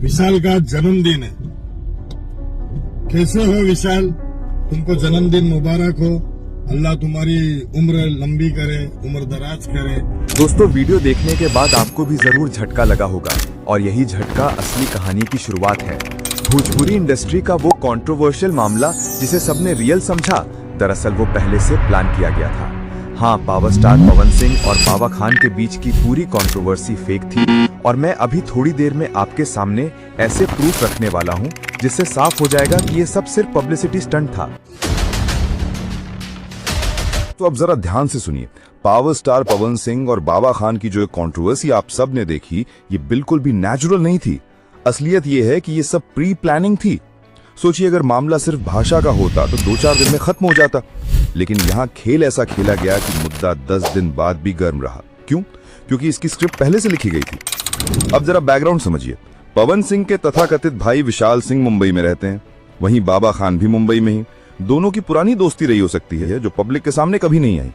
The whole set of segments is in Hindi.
विशाल का जन्मदिन है। कैसे हो विशाल? तुमको जन्मदिन मुबारक हो। अल्लाह तुम्हारी उम्र लंबी करे, उम्र दराज करे। दोस्तों, वीडियो देखने के बाद आपको भी जरूर झटका लगा होगा और यही झटका असली कहानी की शुरुआत है। भोजपुरी इंडस्ट्री का वो कंट्रोवर्शियल मामला जिसे सबने रियल समझा, दरअसल वो पहले से प्लान किया गया था। हाँ, पावर स्टार पवन सिंह और बाबा खान के बीच की पूरी कंट्रोवर्सी फेक थी और मैं अभी थोड़ी देर में आपके सामने ऐसे प्रूफ रखने वाला हूँ जिससे साफ हो जाएगा कि ये सब सिर्फ पब्लिसिटी स्टंट था। तो अब जरा ध्यान से सुनिए। पावर स्टार पवन सिंह और बाबा खान की जो कंट्रोवर्सी आप सब ने देखी, ये बिल्कुल भी नेचुरल नहीं थी। असलियत ये है कि ये सब प्री प्लानिंग थी। सोचिए, अगर मामला सिर्फ भाषा का होता तो 2-4 दिन में खत्म हो जाता, लेकिन यहाँ खेल ऐसा खेला गया कि मुद्दा 10 दिन बाद भी गर्म रहा। क्यों? क्योंकि इसकी स्क्रिप्ट पहले से लिखी गई थी। अब जरा बैकग्राउंड समझिए। पवन सिंह के तथाकथित भाई विशाल सिंह मुंबई में रहते हैं, वहीं बाबा खान भी मुंबई में ही। दोनों की पुरानी दोस्ती रही हो सकती है जो पब्लिक के सामने कभी नहीं आई।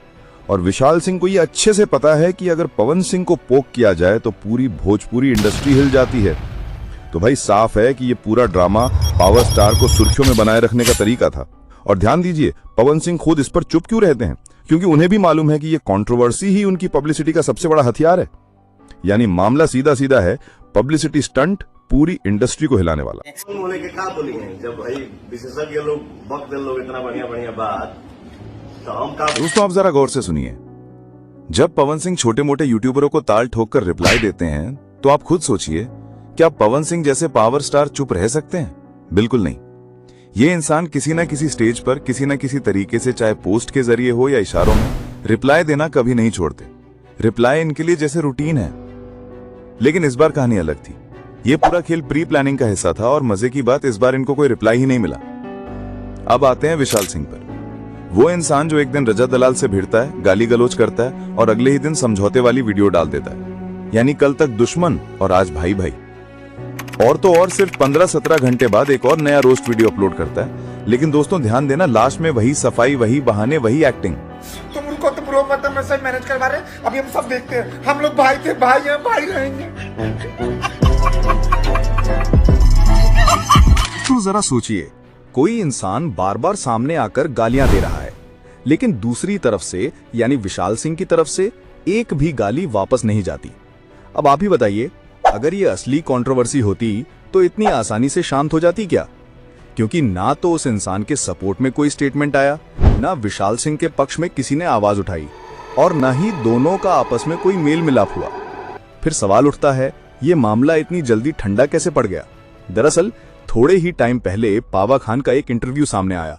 और विशाल सिंह को ये अच्छे से पता है कि अगर पवन सिंह को पोक किया जाए तो पूरी भोजपुरी इंडस्ट्री हिल जाती है। तो भाई साफ है कि ये पूरा ड्रामा पावर स्टार को सुर्खियों में बनाए रखने का तरीका था। और ध्यान दीजिए, पवन सिंह खुद इस पर चुप क्यों रहते हैं? क्योंकि उन्हें भी मालूम है कि ये कंट्रोवर्सी ही उनकी पब्लिसिटी का सबसे बड़ा हथियार है। यानी मामला सीधा सीधा है, पब्लिसिटी स्टंट पूरी इंडस्ट्री को हिलाने वाला। होने के का बोली है जब भाई विशेषज्ञ लोग वक्त दे लोग इतना बढ़िया बढ़िया बात, तो हम का। दोस्तों, आप जरा गौर से सुनिए। जब पवन सिंह छोटे मोटे यूट्यूबरों को ताल ठोक कर रिप्लाई देते हैं तो आप खुद सोचिए, क्या पवन सिंह जैसे पावर स्टार चुप रह सकते हैं? बिल्कुल नहीं। ये इंसान किसी न किसी स्टेज पर किसी न किसी तरीके से, चाहे पोस्ट के जरिए हो या इशारों में, रिप्लाई देना कभी नहीं छोड़ते। रिप्लाई इनके लिए जैसे रूटीन है। लेकिन इस बार कहानी अलग थी। ये पूरा खेल प्री प्लानिंग का हिस्सा था और मजे की बात, इस बार इनको कोई रिप्लाई ही नहीं मिला। अब आते हैं विशाल सिंह पर। वो इंसान जो एक दिन रजत दलाल से भिड़ता है, गाली गलौज करता है और अगले ही दिन समझौते वाली वीडियो डाल देता है। यानी कल तक दुश्मन और आज भाई भाई। और तो और सिर्फ 15-17 घंटे बाद एक और नया रोस्ट वीडियो अपलोड करता है। लेकिन दोस्तों ध्यान देना, लास्ट में वही सफाई, वही बहाने, वही एक्टिंग। तुम उनको तो ब्रो मतलब मैं सही मैनेज करवा रहे, अभी हम सब देखते हैं। हम लोग भाई थे, भाई हैं, भाई रहेंगे। तो जरा सोचिए, कोई इंसान बार बार सामने आकर गालियां दे रहा है, लेकिन दूसरी तरफ से यानी विशाल सिंह की तरफ से एक भी गाली वापस नहीं जाती। अब आप ही बताइए, अगर ये असली कंट्रोवर्सी होती तो इतनी आसानी से शांत हो जाती क्या? क्योंकि ना तो उस इंसान के सपोर्ट में कोई स्टेटमेंट आया, ना विशाल सिंह के पक्ष में किसी ने आवाज उठाई और ना ही दोनों का आपस में कोई मेल मिलाप हुआ। फिर सवाल उठता है, ये मामला इतनी जल्दी ठंडा कैसे पड़ गया? दरअसल थोड़े ही टाइम पहले बाबा खान का एक इंटरव्यू सामने आया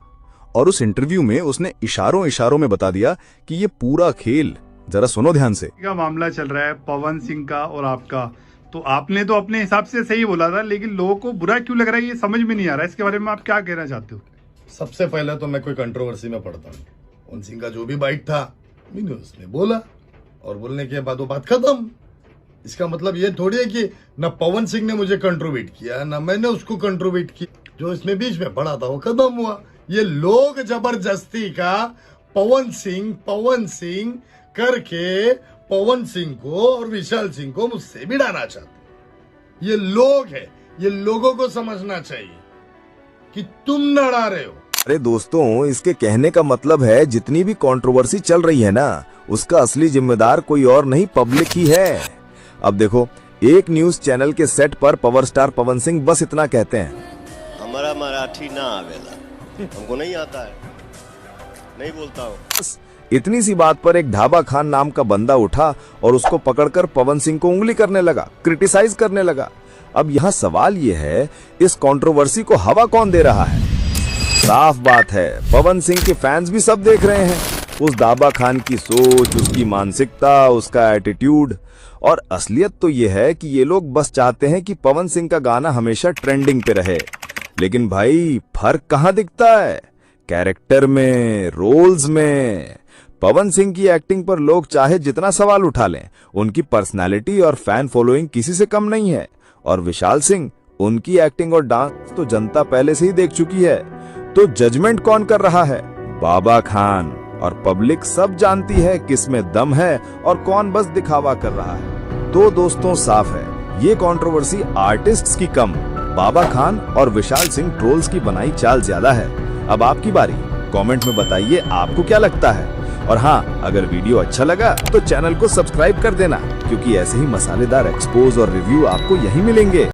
और उस इंटरव्यू में उसने इशारों इशारों में बता दिया कि ये पूरा खेल, जरा सुनो ध्यान से। का मामला चल रहा है पवन सिंह का और आपका, तो आपने तो अपने हिसाब से सही बोला था, लेकिन लोगों को बुरा क्यों लग रहा है ये समझ में नहीं आ रहा है। इसके बारे में आप क्या कहना चाहते हो? सबसे पहले तो मैं कोई कंट्रोवर्सी में पड़ता हूँ। पवन सिंह का जो भी बाइट था मैंने उसमें बोला और बोलने के बाद वो बात खत्म। इसका मतलब ये थोड़ी है कि न पवन सिंह ने मुझे कंट्रोवर्ट किया ना मैंने उसको कंट्रोवर्ट किया। जो इसमें बीच में पड़ा था वो खत्म हुआ। ये लोग जबरदस्ती का पवन सिंह करके पवन सिंह को और विशाल सिंह को मुझसे भिड़ाना चाहते। ये लोग है, ये लोगों को समझना चाहिए कि तुम लड़ा रहे हो। अरे दोस्तों, इसके कहने का मतलब है जितनी भी कंट्रोवर्सी चल रही है ना, उसका असली जिम्मेदार कोई और नहीं, पब्लिक ही है। अब देखो, एक न्यूज चैनल के सेट पर पावर स्टार पवन सिंह बस इतना कहते हैं, हमारा मराठी ना आवेला, हमको नहीं आता है, नहीं बोलता हूँ। बस इतनी सी बात पर एक ढाबा खान नाम का बंदा उठा और उसको पकड़कर पवन सिंह को उंगली करने लगा, क्रिटिसाइज करने लगा। अब यहाँ सवाल ये है, इस कंट्रोवर्सी को हवा कौन दे रहा है? साफ बात है, पवन सिंह के फैंस भी सब देख रहे हैं। उस ढाबा खान की सोच, उसकी मानसिकता, उसका एटीट्यूड। और असलियत तो ये है कि ये लोग बस चाहते हैं कि पवन सिंह का गाना हमेशा ट्रेंडिंग पे रहे। लेकिन भाई फर्क कहाँ दिखता है? कैरेक्टर में, रोल्स में। पवन सिंह की एक्टिंग पर लोग चाहे जितना सवाल उठा लें, उनकी पर्सनालिटी और फैन फॉलोइंग किसी से कम नहीं है। और विशाल सिंह, उनकी एक्टिंग और डांस तो जनता पहले से ही देख चुकी है। तो जजमेंट कौन कर रहा है? बाबा खान। और पब्लिक सब जानती है किसमें दम है और कौन बस दिखावा कर रहा है। तो दोस्तों साफ है, ये कंट्रोवर्सी आर्टिस्ट्स की कम, बाबा खान और विशाल सिंह ट्रोल्स की बनाई चाल ज्यादा है। अब आपकी बारी, कमेंट में बताइए आपको क्या लगता है। और हाँ, अगर वीडियो अच्छा लगा तो चैनल को सब्सक्राइब कर देना, क्योंकि ऐसे ही मसालेदार एक्सपोज और रिव्यू आपको यहीं मिलेंगे।